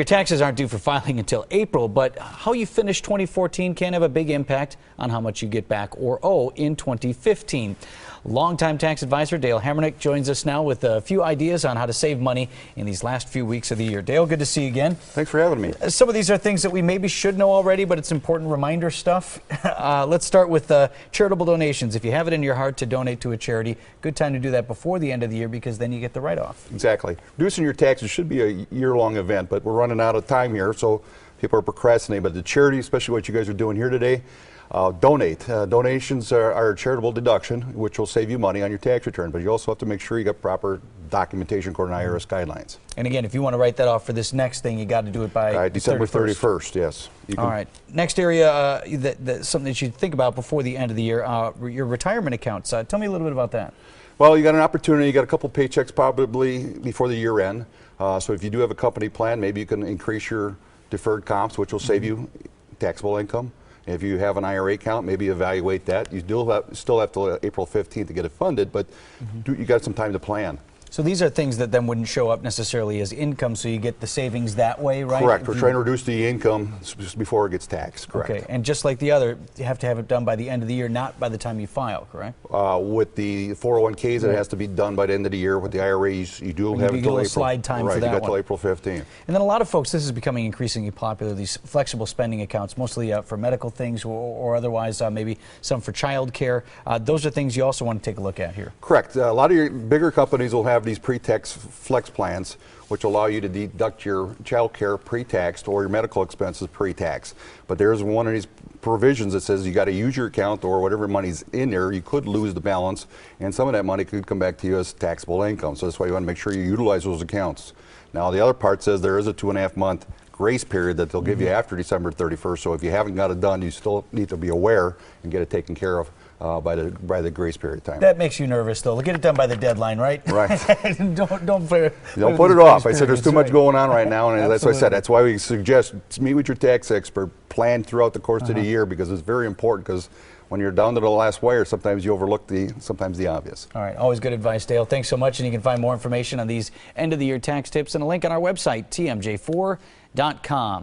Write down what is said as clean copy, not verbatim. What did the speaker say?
Your taxes aren't due for filing until April, but how you finish 2014 can have a big impact on how much you get back or owe in 2015. Longtime tax advisor Dale Hammernick joins us now with a few ideas on how to save money in these last few weeks of the year. Dale, good to see you again. Thanks for having me. Some of these are things that we maybe should know already, but it's important reminder stuff. Let's start with charitable donations. If you have it in your heart to donate to a charity, good time to do that before the end of the year because then you get the write-off. Exactly. Reducing your taxes should be a year-long event, but we're running out of time here, so people are procrastinating. But the charity, especially what you guys are doing here today, donate. Donations are a charitable deduction, which will save you money on your tax return, but you also have to make sure you got proper documentation according to IRS guidelines. And again, if you want to write that off for this next thing, you got to do it by December 31st, yes. All right. Next area, something that you think about before the end of the year, your retirement accounts. Tell me a little bit about that. Well, you got an opportunity, you got a couple paychecks probably before the year end. So if you do have a company plan, maybe you can increase your deferred comps, which will save you taxable income. If you have an IRA account, maybe evaluate that. You still have till April 15th to get it funded, but you got some time to plan. So these are things that then wouldn't show up necessarily as income, so you get the savings that way, right? Correct. We're trying to reduce the income just before it gets taxed, correct. Okay, and just like the other, you have to have it done by the end of the year, not by the time you file, correct? With the 401ks, it has to be done by the end of the year. With the IRAs, you do have until April. Slide time for that you got one. till April 15th. And then a lot of folks, this is becoming increasingly popular, these flexible spending accounts, mostly for medical things or otherwise, maybe some for child care. Those are things you also want to take a look at here. Correct. A lot of your bigger companies will have these pre-tax flex plans, which allow you to deduct your child care pre-taxed or your medical expenses pre-tax. But there's one of these provisions that says you got to use your account or whatever money's in there. You could lose the balance, and some of that money could come back to you as taxable income. So that's why you want to make sure you utilize those accounts. Now, the other part says there is a 2.5 month grace period that they'll give you after December 31st. So if you haven't got it done, you still need to be aware and get it taken care of by the grace period time. That makes you nervous, though. Get it done by the deadline, right? Right. don't put it off. I said there's too much going on right now, and that's what I said. That's why we suggest meet with your tax expert, plan throughout the course of the year, because it's very important. Because when you're down to the last wire, sometimes you overlook sometimes the obvious. All right, always good advice, Dale. Thanks so much, and you can find more information on these end of the year tax tips and a link on our website, tmj4.com.